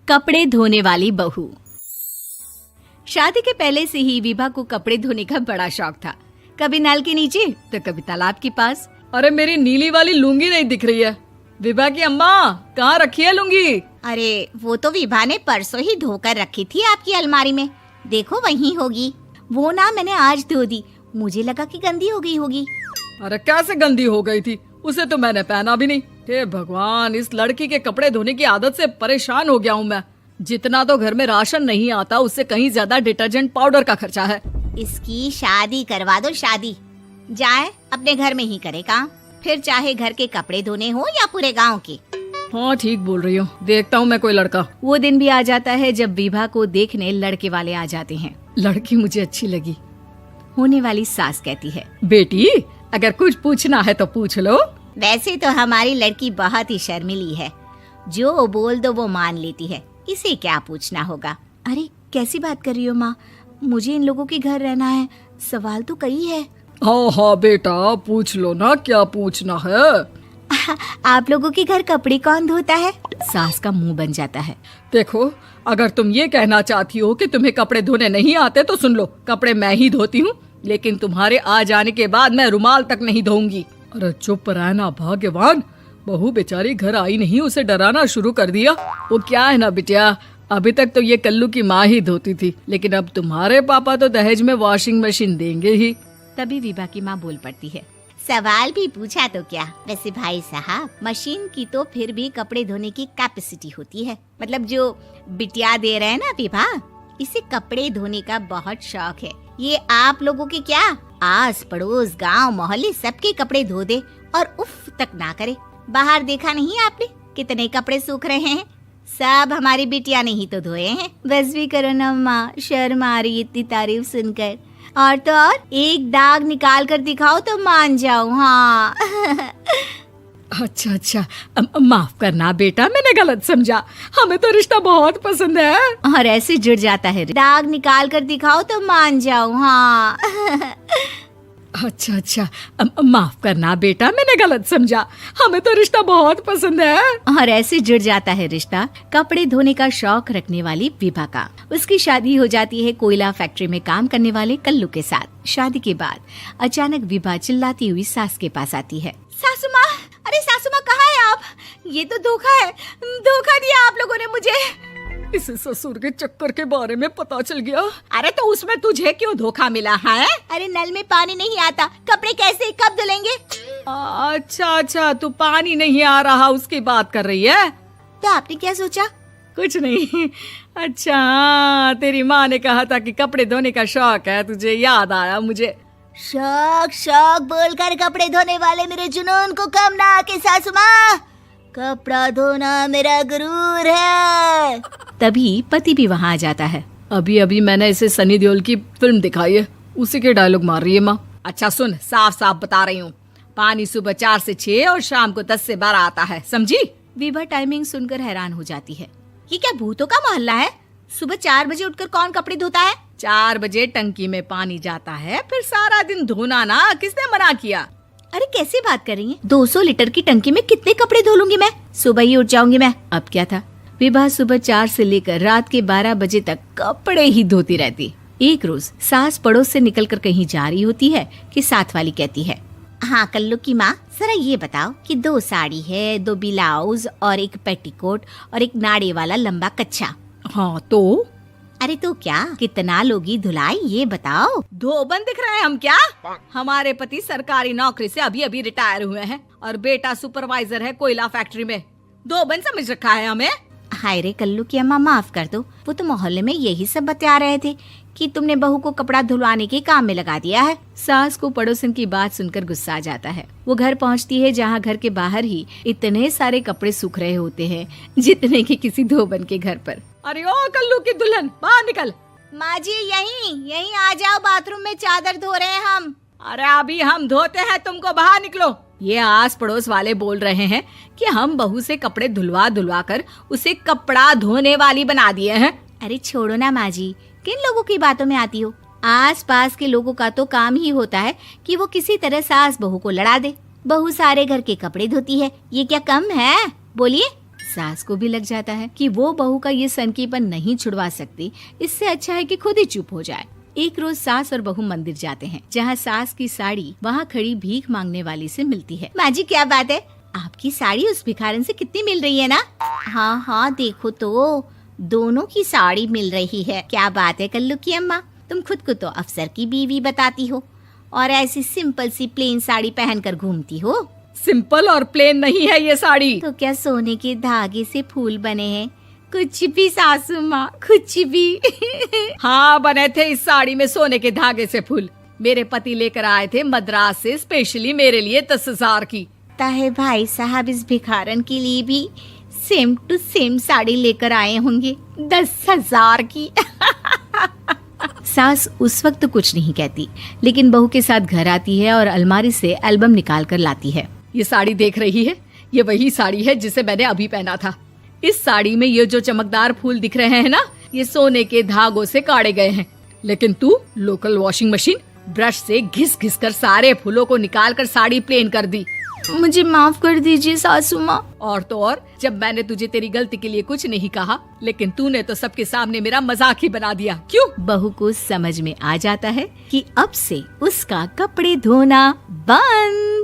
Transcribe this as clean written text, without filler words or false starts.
कपड़े धोने वाली बहू। शादी के पहले से ही विभा को कपड़े धोने का बड़ा शौक था। कभी नल के नीचे तो कभी तालाब के पास। अरे मेरी नीली वाली लुंगी नहीं दिख रही है। विभा की अम्मा, कहाँ रखी है लुंगी? अरे वो तो विभा ने परसों ही धोकर रखी थी आपकी अलमारी में, देखो वहीं होगी। वो ना मैंने आज धो दी, मुझे लगा कि गंदी हो गई होगी। अरे कैसे गंदी हो गई थी? उसे तो मैंने पहना भी नहीं। हे भगवान, इस लड़की के कपड़े धोने की आदत से परेशान हो गया हूँ मैं। जितना तो घर में राशन नहीं आता, उससे कहीं ज्यादा डिटर्जेंट पाउडर का खर्चा है। इसकी शादी करवा दो, शादी जाए अपने घर में ही करे काम, फिर चाहे घर के कपड़े धोने हो या पूरे गांव के। हाँ ठीक बोल रही हूँ, देखता हूँ मैं कोई लड़का। वो दिन भी आ जाता है जब विभा को देखने लड़के वाले आ जाते हैं। लड़की मुझे अच्छी लगी। होने वाली सास कहती है, बेटी अगर कुछ पूछना है तो पूछ लो। वैसे तो हमारी लड़की बहुत ही शर्मीली है, जो बोल दो वो मान लेती है, इसे क्या पूछना होगा। अरे कैसी बात कर रही हो माँ, मुझे इन लोगों के घर रहना है, सवाल तो कई है। हाँ हाँ बेटा, पूछ लो ना, क्या पूछना है। आप लोगों के घर कपड़े कौन धोता है? सास का मुंह बन जाता है। देखो, अगर तुम ये कहना चाहती हो कि तुम्हें कपड़े धोने नहीं आते तो सुन लो, कपड़े मैं ही धोती हूँ, लेकिन तुम्हारे आ जाने के बाद मैं रुमाल तक नहीं धोऊंगी। अरे चुप रहना भाग्यवान, बहू बेचारी घर आई नहीं, उसे डराना शुरू कर दिया। वो क्या है ना बिटिया, अभी तक तो ये कल्लू की माँ ही धोती थी, लेकिन अब तुम्हारे पापा तो दहेज में वॉशिंग मशीन देंगे ही। तभी विभा की माँ बोल पड़ती है, सवाल भी पूछा तो क्या। वैसे भाई साहब, मशीन की तो फिर भी कपड़े धोने की कैपेसिटी होती है। मतलब जो बिटिया दे रहे हैं ना विभा, इसे कपड़े धोने का बहुत शौक है। ये आप लोगों के क्या, आस पड़ोस गांव मोहल्ले सबके कपड़े धो दे और उफ तक ना करे। बाहर देखा नहीं आपने कितने कपड़े सूख रहे हैं? सब हमारी बिटिया ने ही तो धोए हैं। बस भी करो ना माँ, शर्म आ रही इतनी तारीफ सुनकर। और तो और एक दाग निकाल कर दिखाओ तो मान जाऊं। हाँ अच्छा, माफ करना बेटा, मैंने गलत समझा। हमें तो रिश्ता बहुत पसंद है। और ऐसे जुड़ जाता है, दाग निकाल कर दिखाओ तो मान जाऊं। हाँ अच्छा, माफ करना बेटा, मैंने गलत समझा। हमें तो रिश्ता बहुत पसंद है। और ऐसे जुड़ जाता है रिश्ता कपड़े धोने का शौक रखने वाली विभा का। उसकी शादी हो जाती है कोयला फैक्ट्री में काम करने वाले कल्लू के साथ। शादी के बाद अचानक विभा चिल्लाती हुई सास के पास आती है। सासू माँ, अरे सासू माँ कहाँ है आप? ये तो धोखा है, धोखा दिया आप लोगों ने मुझे। इसे ससुर के चक्कर के बारे में पता चल गया। अरे तो उसमें तुझे क्यों धोखा मिला है? अरे नल में पानी नहीं आता, कपड़े कैसे कब धुलेंगे? अच्छा, तू पानी नहीं आ रहा उसकी बात कर रही है। तो आपने क्या सोचा? कुछ नहीं। अच्छा, तेरी माँ ने कहा था कि कपड़े धोने का शौक है तुझे, याद आया मुझे। शौक बोलकर कपड़े धोने वाले मेरे जुनून को कम ना आके सासू माँ, कपड़ा धोना मेरा गुरूर है। तभी पति भी वहाँ आ जाता है। अभी मैंने इसे सनी देओल की फिल्म दिखाई है, उसी के डायलॉग मार रही है माँ। अच्छा सुन, साफ बता रही हूँ, पानी सुबह 4 से 6 और शाम को 10 से 12 आता है, समझी? विभा टाइमिंग सुनकर हैरान हो जाती है। ये क्या भूतों का मोहल्ला है? सुबह 4 बजे उठकर कौन कपड़े धोता है? 4 बजे टंकी में पानी जाता है, फिर सारा दिन धोना ना, किसने मना किया? अरे कैसी बात कर रही हैं? 200 लीटर की टंकी में कितने कपड़े धो लूंगी मैं? सुबह ही उठ जाऊंगी मैं। अब क्या था, विभा सुबह 4 से लेकर रात के 12 बजे तक कपड़े ही धोती रहती। एक रोज सास पड़ोस से निकलकर कहीं जा रही होती है कि साथ वाली कहती है, हाँ कल्लू की माँ, जरा ये बताओ कि 2 साड़ी है, 2 ब्लाउज और एक पेटीकोट और एक नाड़े वाला लंबा कच्छा। हाँ तो? अरे तो क्या, कितना लोगी धुलाई ये बताओ। धोबन दिख रहे हैं हम क्या? हमारे पति सरकारी नौकरी से अभी रिटायर हुए हैं और बेटा सुपरवाइजर है कोयला फैक्ट्री में। धोबन समझ रखा है हमें। हाय रे कल्लू की अम्मा, माफ कर दो, वो तो मोहल्ले में यही सब बता रहे थे कि तुमने बहू को कपड़ा धुलवाने के काम में लगा दिया है। सास को पड़ोसन की बात सुनकर गुस्सा आ जाता है। वो घर पहुंचती है जहां घर के बाहर ही इतने सारे कपड़े सूख रहे होते हैं जितने कि किसी धोबन के घर पर। अरे ओ कल्लू की दुल्हन, बाहर निकल। माँ जी यहीं आ जाओ, बाथरूम में चादर धो रहे हैं हम। अरे अभी हम धोते हैं, तुमको बाहर निकलो। ये आस पड़ोस वाले बोल रहे हैं कि हम बहू से कपड़े धुलवा कर उसे कपड़ा धोने वाली बना दिए हैं। अरे छोड़ो ना माँ जी, किन लोगों की बातों में आती हो? आस पास के लोगों का तो काम ही होता है कि वो किसी तरह सास बहू को लड़ा दे। बहू सारे घर के कपड़े धोती है, ये क्या कम है? बोलिए। सास को भी लग जाता है कि वो बहू का ये सनकीपन नहीं छुड़वा सकती, इससे अच्छा है कि खुद ही चुप हो जाए। एक रोज सास और बहू मंदिर जाते हैं, जहाँ सास की साड़ी वहाँ खड़ी भीख मांगने वाली से मिलती है। माँ जी क्या बात है, आपकी साड़ी उस भिखारन से कितनी मिल रही है ना? हाँ हाँ देखो तो, दोनों की साड़ी मिल रही है। क्या बात है कल्लू की अम्मा, तुम खुद को तो अफसर की बीवी बताती हो और ऐसी सिंपल सी प्लेन साड़ी पहनकर घूमती हो। सिंपल और प्लेन नहीं है ये साड़ी। तो क्या सोने के धागे से फूल बने हैं? कुछ भी सासू माँ, कुछ भी। हाँ बने थे इस साड़ी में सोने के धागे से फूल। मेरे पति लेकर आए थे मद्रास से स्पेशली मेरे लिए 10,000 की। ताहे भाई साहब इस भिखारन के लिए भी सेम टू सेम साड़ी लेकर आए होंगे 10,000 की। सास उस वक्त तो कुछ नहीं कहती, लेकिन बहू के साथ घर आती है और अलमारी से एल्बम निकाल कर लाती है। ये साड़ी देख रही है, ये वही साड़ी है जिसे मैंने अभी पहना था। इस साड़ी में ये जो चमकदार फूल दिख रहे हैं ना, ये सोने के धागों से काढ़े गए हैं। लेकिन तू लोकल वॉशिंग मशीन ब्रश से घिस घिस कर सारे फूलों को निकाल कर साड़ी प्लेन कर दी। मुझे माफ कर दीजिए सासू माँ। और तो और, जब मैंने तुझे तेरी गलती के लिए कुछ नहीं कहा, लेकिन तूने तो सबके सामने मेरा मजाक ही बना दिया। क्यों? बहू को समझ में आ जाता है कि अब से उसका कपड़े धोना बंद।